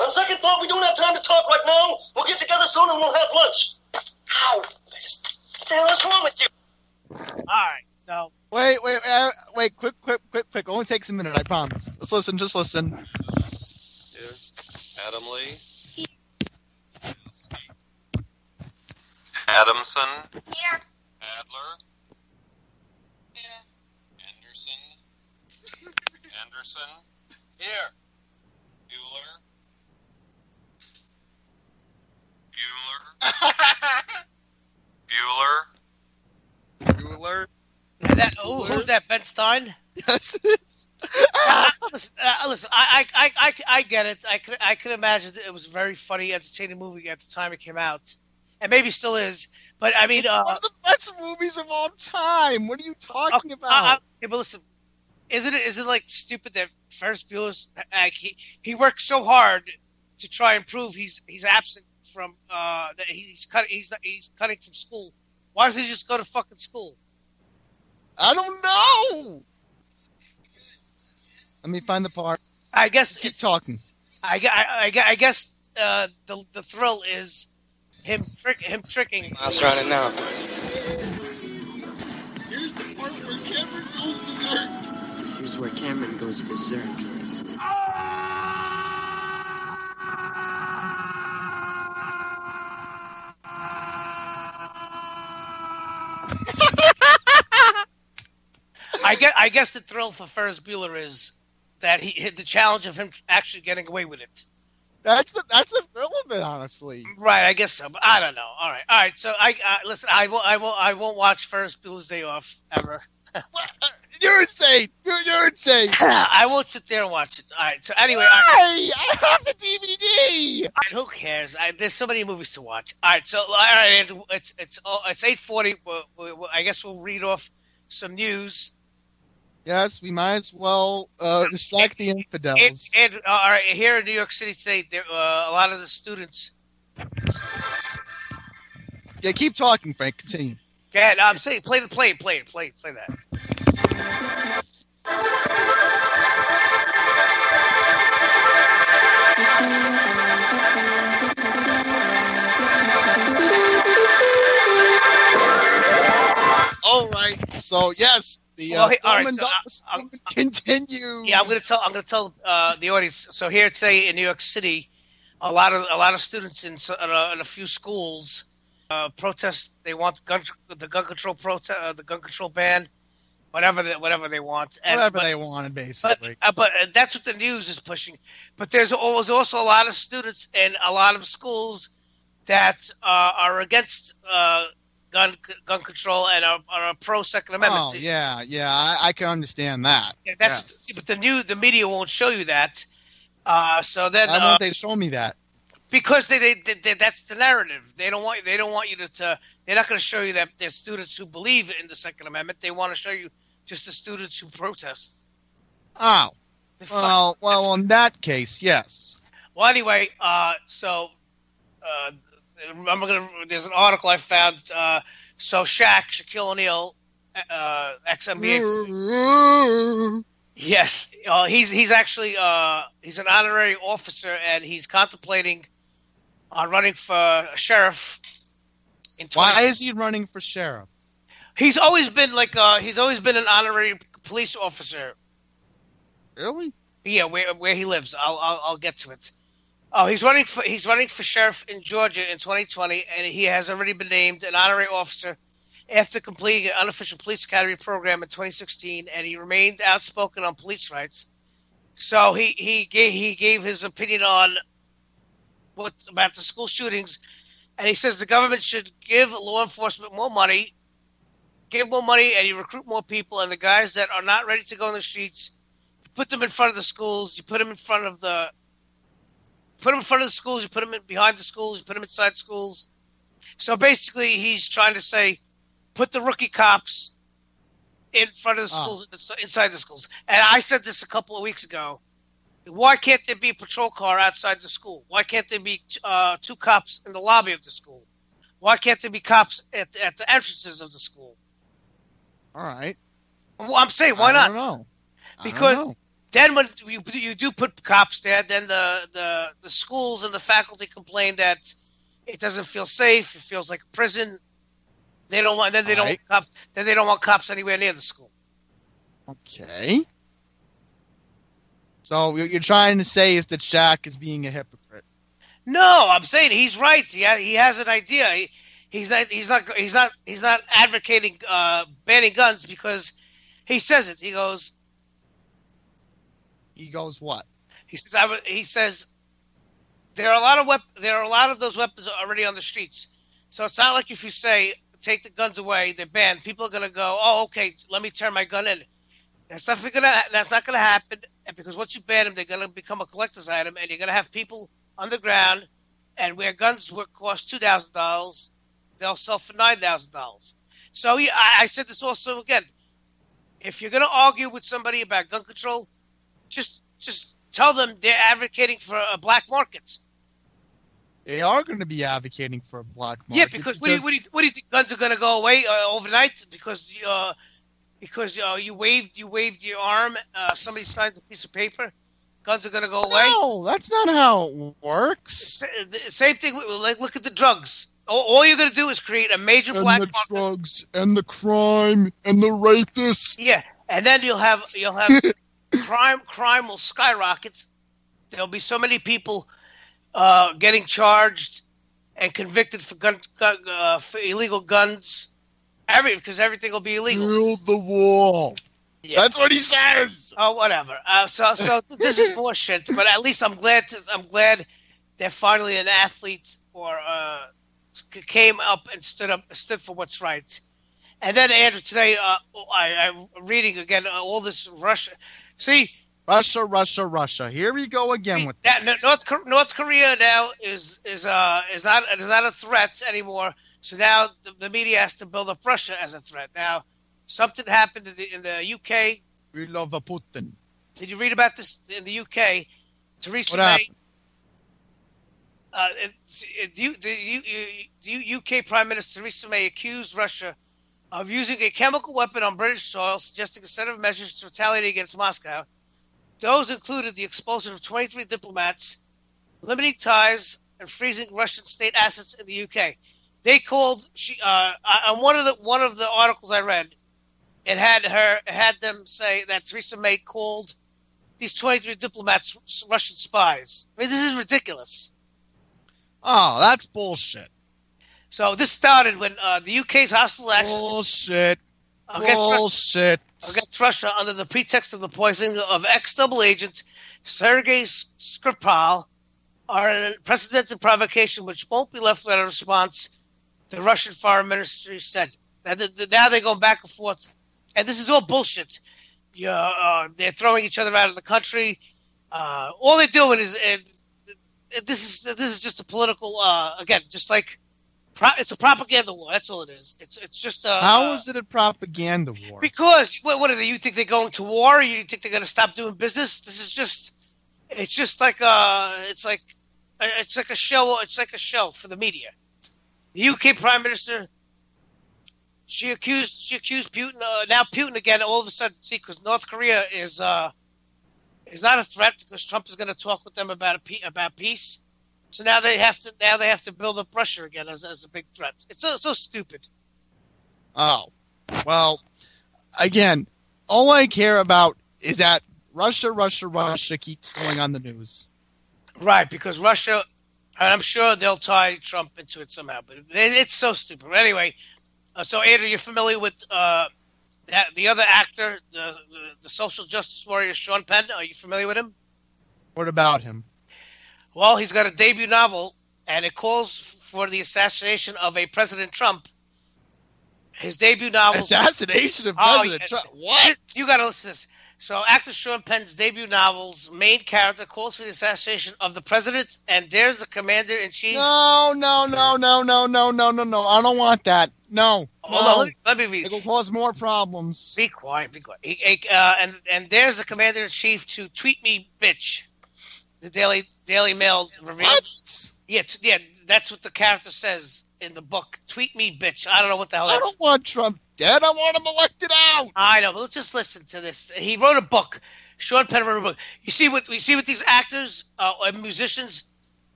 S6: On second thought, we don't have time to talk right now. We'll get together soon and we'll have lunch. Ow! What the hell is wrong with you?
S2: All right, so
S1: Wait, quick. Only takes a minute, I promise. Let's listen, just listen.
S7: Adam Lee. Adamson.
S3: Here.
S7: Adler. Anderson.
S4: Here.
S1: Bueller.
S2: Who's that? Ben Stein?
S1: Yes, it is.
S2: Listen, I get it. I could imagine it was a very funny, entertaining movie at the time it came out, and maybe still is. But I mean,
S1: It's one of the best movies of all time. What are you talking about?
S2: Okay, but listen, is it like stupid that Ferris Bueller's he worked so hard to try and prove he's absent from that he's cutting from school. Why doesn't he just go to fucking school?
S1: I don't know. Let me find the part.
S2: I guess
S1: Keep talking.
S2: I guess the thrill is him tricking.
S8: Miles running now.
S1: Here's the part where Cameron goes berserk.
S8: Here's where Cameron goes berserk.
S2: I guess the thrill for Ferris Bueller is that he hit the challenge of him actually getting away with it.
S1: That's the thrill of it, honestly.
S2: Right, I guess so, but I don't know. All right. So listen. I won't watch Ferris Bueller's Day Off ever.
S1: You're insane. You're insane.
S2: I won't sit there and watch it. All right. So anyway,
S1: I have the DVD.
S2: All right, who cares? There's so many movies to watch. All right. So all right, Andrew. It's 8:40. I guess we'll read off some news.
S1: Yes, we might as well distract the infidels.
S2: And all right, here in New York City today, there a lot of the students.
S1: Yeah, keep talking, Frank. Continue.
S2: Go ahead. I'm saying, play that.
S1: All right. So yes, the continues.
S2: Yeah, I'm gonna tell the audience. So here today in New York City, a lot of students in a few schools protest. They want the gun control ban, whatever they want.
S1: They wanted, basically.
S2: But that's what the news is pushing. But there's also a lot of students in a lot of schools that are against gun control and are pro Second Amendment.
S1: Oh yeah, I can understand that.
S2: Yeah, but the media won't show you that. So then
S1: why won't they show me that?
S2: Because they that's the narrative. They don't want you to. They're not going to show you that there's students who believe in the Second Amendment. They want to show you just the students who protest.
S1: Oh, well, in that case, yes.
S2: Well, anyway, there's an article I found. So Shaquille O'Neal, ex-NBA. Yes, he's actually he's an honorary officer, and he's contemplating on running for sheriff.
S1: Why is he running for sheriff?
S2: He's always been an honorary police officer.
S1: Really?
S2: Yeah, where he lives. I'll get to it. Oh, he's running for sheriff in Georgia in 2020, and he has already been named an honorary officer after completing an unofficial police academy program in 2016, and he remained outspoken on police rights. So he gave his opinion on about the school shootings, and he says the government should give law enforcement more money, and you recruit more people, and the guys that are not ready to go in the streets, you put them in front of the schools, you put them in front of the schools, you put them behind the schools, you put them inside schools. So basically, he's trying to say, put the rookie cops in front of the schools, inside the schools. And I said this a couple of weeks ago. Why can't there be a patrol car outside the school? Why can't there be 2 cops in the lobby of the school? Why can't there be cops at the entrances of the school?
S1: All right.
S2: Well, I'm saying, why not?
S1: I don't know.
S2: Because then when you do put cops there, then the schools and the faculty complain that it doesn't feel safe. It feels like a prison. They don't want. Then they don't want cops. Then they don't want cops anywhere near the school.
S1: Okay. So you're trying to say is that Shaq is being a hypocrite?
S2: No, I'm saying he's right. He has an idea. He's not advocating banning guns because he says it. He goes
S1: what?
S2: He says there are a lot of those weapons already on the streets. So it's not like if you say take the guns away, they're banned. People are going to go, oh, okay, let me turn my gun in. That's not going to happen. And because once you ban them, they're going to become a collector's item, and you're going to have people on the ground, and where guns cost $2,000, they'll sell for $9,000. So I said this also again. If you're going to argue with somebody about gun control, just tell them they're advocating for black markets.
S1: They are going to be advocating for a black market.
S2: Yeah, because what do you think guns are going to go away overnight? Because you waved your arm, somebody signed a piece of paper, guns are going to go away?
S1: No, that's not how it works.
S2: Same thing. Like, look at the drugs. All you're going to do is create a major black market.
S1: And the drugs, and the crime, and the rapists.
S2: Yeah, and then you'll have crime will skyrocket. There'll be so many people getting charged and convicted for for illegal guns. Because everything will be illegal.
S1: Build the wall. Yeah. That's what he says.
S2: Oh, whatever. So this is bullshit. But at least I'm glad that finally an athlete or came up and stood for what's right. And then Andrew, today I'm reading again all this Russia. See,
S1: Russia. Here we go again with
S2: that. North Korea now is not a threat anymore. So now the media has to build up Russia as a threat. Now, something happened in the UK.
S1: We love Putin.
S2: Did you read about this in the UK? Theresa
S1: May.
S2: The UK Prime Minister Theresa May accused Russia of using a chemical weapon on British soil, suggesting a set of measures to retaliate against Moscow. Those included the expulsion of 23 diplomats, limiting ties, and freezing Russian state assets in the UK. They called on one of the articles I read. It had them say that Theresa May called these 23 diplomats Russian spies. I mean, this is ridiculous.
S1: Oh, that's bullshit.
S2: So this started when the UK's hostile action
S1: bullshit
S2: against Russia under the pretext of the poisoning of ex-double agent Sergei Skripal are an unprecedented provocation which won't be left without a response. The Russian foreign ministry said. Now they're going back and forth, and this is all bullshit. They're throwing each other out of the country. All they're doing is this is just a political again, just like it's a propaganda war. That's all it is. It's just
S1: how is it a propaganda war?
S2: Because what are they? You think they're going to war? You think they're going to stop doing business? This is just like it's like a show. It's like a show for the media. The UK Prime Minister, she accused Putin. Now Putin again. All of a sudden, see, because North Korea is not a threat because Trump is going to talk with them about peace. So now they have to build up Russia again as a big threat. It's so stupid.
S1: Oh, well, again, all I care about is that Russia keeps going on the news.
S2: Right, because Russia. And I'm sure they'll tie Trump into it somehow, but it's so stupid. But anyway, So, Andrew, you're familiar with the other actor, the social justice warrior, Sean Penn? Are you familiar with him?
S1: What about him?
S2: Well, he's got a debut novel, and it calls for the assassination of a President Trump. His debut novel...
S1: Assassination of President Trump? What?
S2: You got to listen to this. So, actor Sean Penn's debut novel's main character calls for the assassination of the president, and there's the commander-in-chief...
S1: No. I don't want that. No.
S2: Hold on, let me read.
S1: It will cause more problems.
S2: Be quiet. And there's the commander-in-chief to tweet me, bitch. The Daily Mail revealed.
S1: What?
S2: Yeah, that's what the character says in the book. Tweet me, bitch. I don't know what the hell
S1: I
S2: that's.
S1: don't want Trump dead. I want him elected out.
S2: I know, but let's just listen to this. He wrote a book. Sean Penn wrote a book. You see what these actors and musicians,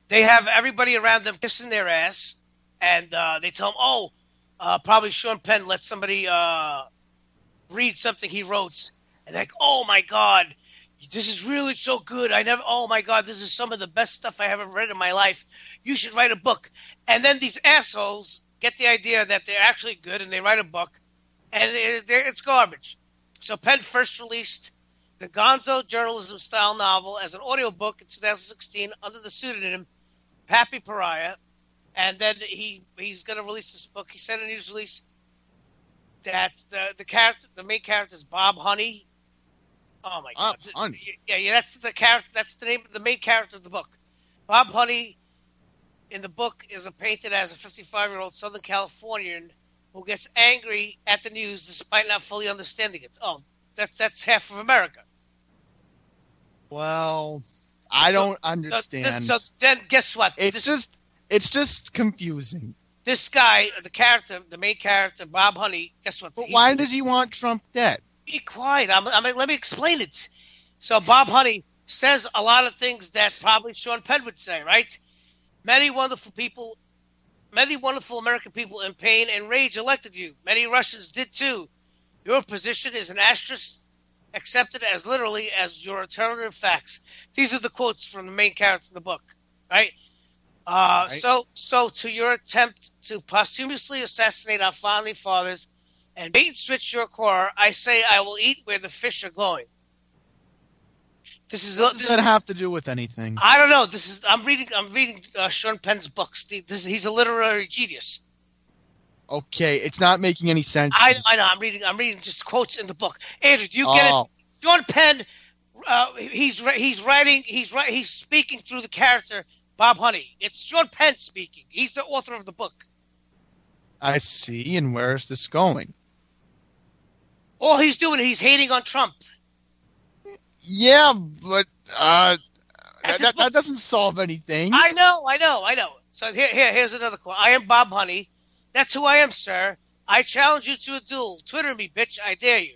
S2: they have everybody around them kissing their ass, and they tell them, probably Sean Penn let somebody read something he wrote, and like, oh my God, this is really so good. Oh my God, this is some of the best stuff I ever read in my life. You should write a book. And then these assholes get the idea that they're actually good, and they write a book, and it's garbage. So Penn first released the Gonzo journalism-style novel as an audiobook in 2016 under the pseudonym Pappy Pariah, and then he's going to release this book. He said in his release that the main character is Bob Honey. Oh my God!
S1: Honey.
S2: Yeah, that's the character. That's the name of the main character of the book. Bob Honey, in the book, is painted as a 55-year-old Southern Californian who gets angry at the news despite not fully understanding it. Oh, that's half of America.
S1: Well, I don't understand.
S2: So then, guess what?
S1: It's just confusing.
S2: This guy, the main character, Bob Honey. Guess what?
S1: But why does he want Trump dead?
S2: Be quiet. Let me explain it. So Bob Honey says a lot of things that probably Sean Penn would say, right? Many wonderful American people in pain and rage elected you. Many Russians did too. Your position is an asterisk accepted as literally as your alternative facts. These are the quotes from the main character in the book, right?
S1: Right.
S2: So to your attempt to posthumously assassinate our founding fathers and bait and switch your core, I say I will eat where the fish are going.
S1: What does that have to do with anything?
S2: I don't know. I'm reading Sean Penn's books. He's a literary genius.
S1: Okay, it's not making any sense.
S2: I know. I'm reading just quotes in the book. Andrew, do you get it? Sean Penn, he's speaking through the character Bob Honey. It's Sean Penn speaking. He's the author of the book.
S1: I see. And where is this going?
S2: All he's doing, he's hating on Trump.
S1: Yeah, but that doesn't solve anything.
S2: I know. So here's another quote. I am Bob Honey. That's who I am, sir. I challenge you to a duel. Twitter me, bitch. I dare you.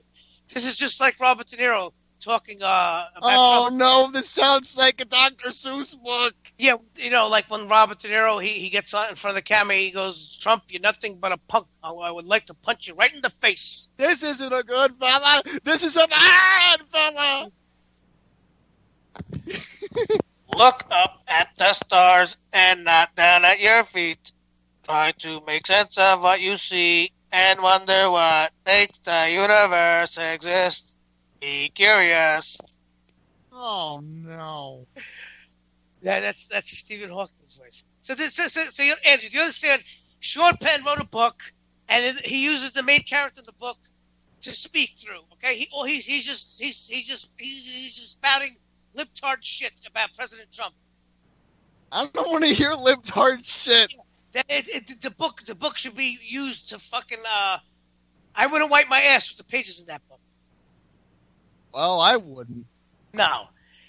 S2: This is just like Robert De Niro talking about Trump.
S1: No, this sounds like a Dr. Seuss book.
S2: Yeah, like when Robert De Niro, he gets on in front of the camera, he goes, Trump, you're nothing but a punk. I would like to punch you right in the face.
S1: This isn't a good fella. This is a bad fella.
S2: Look up at the stars and not down at your feet. Try to make sense of what you see and wonder what makes the universe exist. Be curious.
S1: Oh no!
S2: Yeah, that's Stephen Hawking's voice. So Andrew, do you understand? Sean Penn wrote a book, and he uses the main character of the book to speak through. Okay, he's just spouting libtard shit about President Trump.
S1: I don't want to hear libtard shit.
S2: The book should be used to fucking. I wouldn't wipe my ass with the pages in that book.
S1: Well, I wouldn't.
S2: No.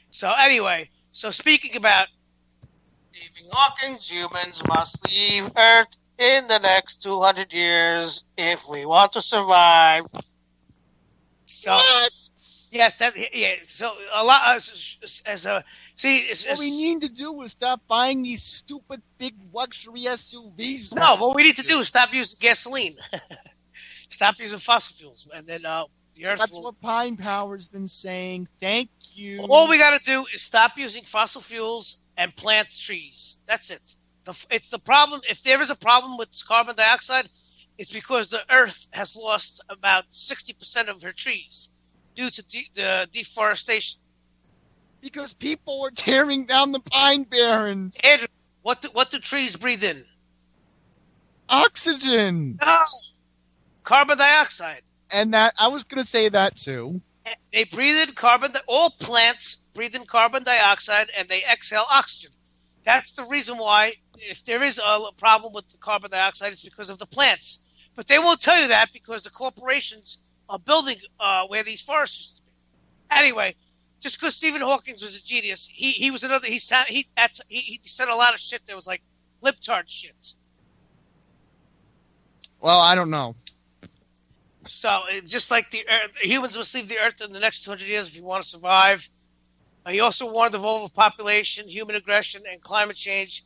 S2: So anyway, speaking about Stephen Hawking's, humans must leave Earth in the next 200 years if we want to survive. So,
S1: what?
S2: Yes, So a lot
S1: what we need to do is stop buying these stupid big luxury SUVs.
S2: No, what we need to do is stop using gasoline. Stop using fossil fuels, and then the Earth.
S1: That's what Pine Power's been saying. Thank you.
S2: All we got to do is stop using fossil fuels and plant trees. That's it. It's the problem. If there is a problem with carbon dioxide, It's because the Earth has lost about 60% of her trees due to the deforestation.
S1: Because people were tearing down the pine barrens.
S2: Andrew, what do trees breathe in?
S1: Oxygen.
S2: No, carbon dioxide.
S1: And that I was going to say that too.
S2: They breathe in carbon. All plants breathe in carbon dioxide, and they exhale oxygen. That's the reason why, if there is a problem with the carbon dioxide, it's because of the plants. But they won't tell you that because the corporations are building where these forests used to be. Anyway, just because Stephen Hawking was a genius, he was another. He said a lot of shit that was like libtard shit.
S1: Well, I don't know.
S2: So just like the Earth, humans must leave the Earth in the next 200 years if you want to survive. He also warned of overpopulation, human aggression, and climate change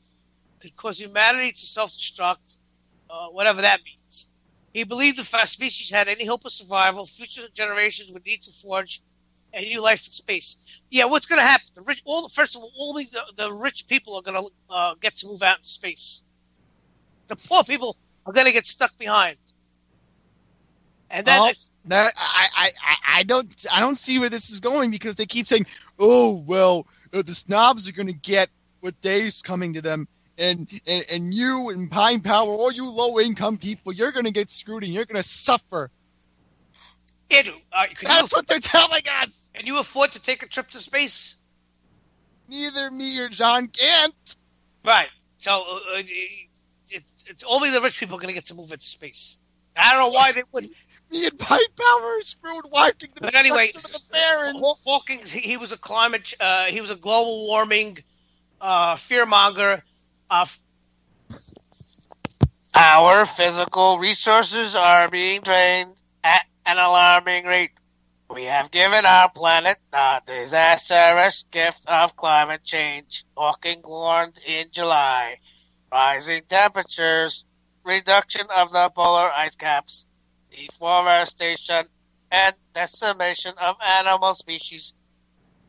S2: could cause humanity to self-destruct, whatever that means. He believed if our species had any hope of survival, future generations would need to forge a new life in space. Yeah, what's going to happen? First of all, only the rich people are going to get to move out in space. The poor people are going to get stuck behind. And then
S1: I don't see where this is going because they keep saying, "Oh well, the snobs are going to get what they's coming to them, and you in Pine Power or you low income people, you're going to get screwed and you're going to suffer."
S2: Andrew,
S1: that's what they're telling us.
S2: Can you afford to take a trip to space?
S1: Neither me or John can't.
S2: Right. So it's only the rich people are going to get to move into space. I don't know why they wouldn't.
S1: Me and Pine Power are screwed watching the
S2: But anyway,
S1: the barons.
S2: Hawking, he was a he was a global warming fearmonger. Our physical resources are being drained at an alarming rate. We have given our planet the disastrous gift of climate change. Hawking warned in July. Rising temperatures, reduction of the polar ice caps, deforestation, and decimation of animal species.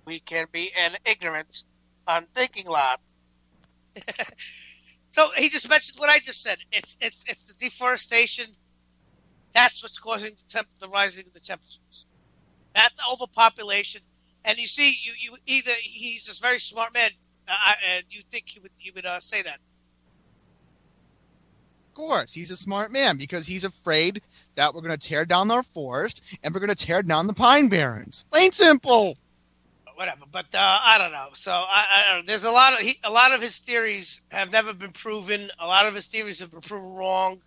S2: We can be an ignorant, unthinking lot. So he just mentioned what I just said. It's the deforestation. That's what's causing the rising of the temperatures. Not the overpopulation. And you see, you either he's this very smart man, and you think he would say that.
S1: Of course, he's a smart man because he's afraid that we're going to tear down our forest and we're going to tear down the pine barrens. Plain simple.
S2: Whatever, but I don't know. So I there's a lot of his theories have never been proven. A lot of his theories have been proven wrong.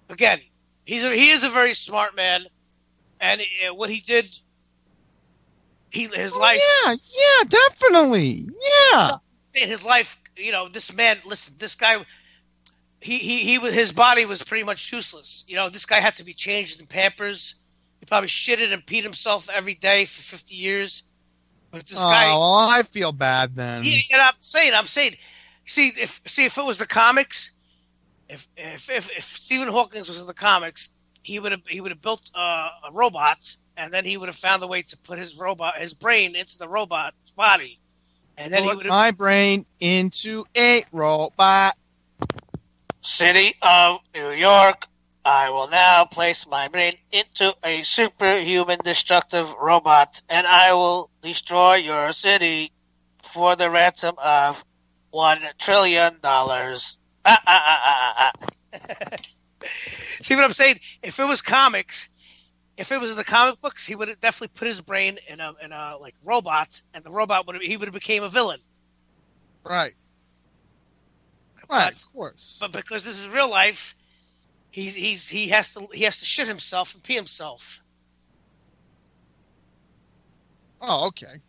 S2: Again, he is a very smart man, and what he did, his life.
S1: Yeah, definitely. Yeah.
S2: In his life, this man. Listen, this guy. His body was pretty much useless. This guy had to be changed in Pampers. He probably shitted and peed himself every day for 50 years. But this guy.
S1: Oh, well, I feel bad then.
S2: Yeah, I'm saying. See, if it was the comics, if Stephen Hawking was in the comics, he would have built a robot, and then he would have found a way to put his brain into the robot's body, and then he would have
S1: my brain into a robot.
S2: City of New York, I will now place my brain into a superhuman destructive robot, and I will destroy your city for the ransom of $1 trillion. See what I'm saying? If it was comics, if it was in the comic books, he would have definitely put his brain in a like robot, and the robot would have became a villain.
S1: Right. Right, of course.
S2: But because this is real life, he has to shit himself and pee himself.
S1: Oh, okay.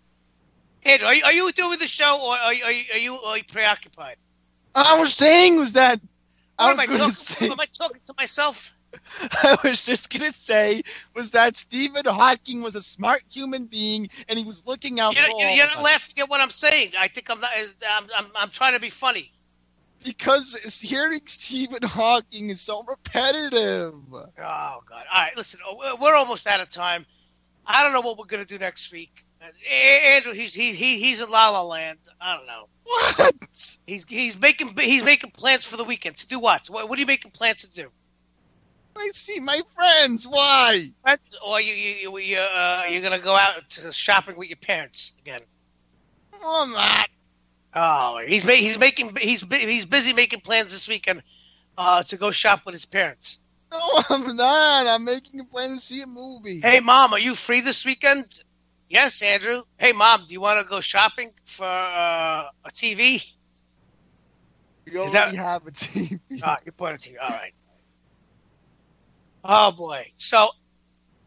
S2: Andrew, are you doing the show, or are you preoccupied?
S1: I was saying was that
S2: am I talking to myself?
S1: I was just gonna say was that Stephen Hawking was a smart human being and he was looking out.
S2: You're not laughing at what I'm saying. I think I'm trying to be funny.
S1: Because hearing Stephen Hawking is so repetitive.
S2: Oh, God. All right, listen, we're almost out of time. I don't know what we're going to do next week. Andrew, he's in La La Land. I don't know.
S1: What?
S2: He's making plans for the weekend. To do what? What are you making plans to do?
S1: I see my friends. Why?
S2: Or you're gonna go out to shopping with your parents again?
S1: No, I'm not.
S2: Oh, he's busy making plans this weekend to go shop with his parents.
S1: No, I'm not. I'm making a plan to see a movie.
S2: Hey, Mom, are you free this weekend? Yes, Andrew. Hey, Mom, do you want to go shopping for a TV?
S1: We already have a TV.
S2: You bought a TV. All right. Oh boy. So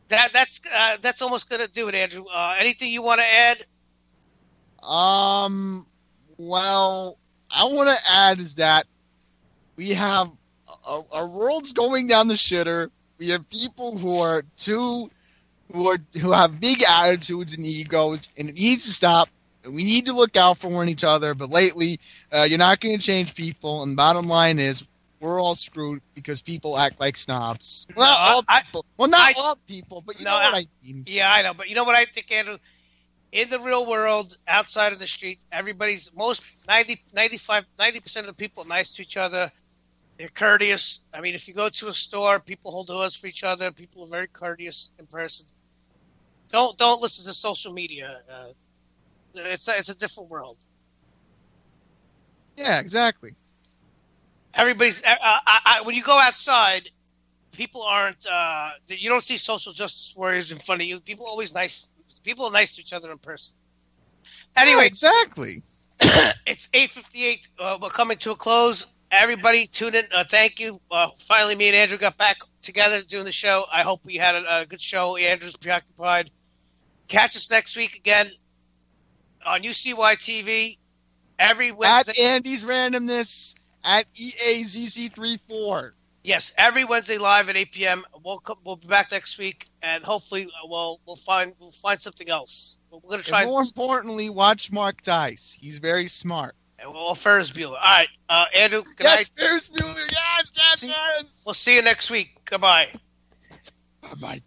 S2: that's almost gonna do it, Andrew. Anything you want to add?
S1: Well, I want to add is that we have our world's going down the shitter. We have people who have big attitudes and egos, and it needs to stop. And we need to look out for one each other. But lately, you're not going to change people. And the bottom line is, we're all screwed because people act like snobs. Well, all people. Not all people, but you know what I mean.
S2: Yeah, I know. But you know what I think, Andrew? In the real world, outside of the street, 90% of the people are nice to each other. They're courteous. I mean, if you go to a store, people hold doors for each other. People are very courteous in person. Don't listen to social media. It's a different world.
S1: Yeah, exactly.
S2: Everybody's when you go outside, people aren't. You don't see social justice warriors in front of you. People are always nice. People are nice to each other in person. Anyway,
S1: yeah, exactly.
S2: It's 8:58. We're coming to a close. Everybody, tune in. Thank you. Finally, me and Andrew got back together doing the show. I hope we had a good show. Andrew's preoccupied. Catch us next week again on UCY TV every Wednesday.
S1: At Andy's Randomness at EAZZ34.
S2: Yes, every Wednesday live at 8 p.m. We'll be back next week, and hopefully we'll find something else. We're going to try.
S1: And more importantly, watch Mark Dice. He's very smart.
S2: And Ferris Bueller. All right, Andrew. Good night.
S1: Ferris Bueller. Yes.
S2: We'll see you next week. Goodbye.
S1: Bye.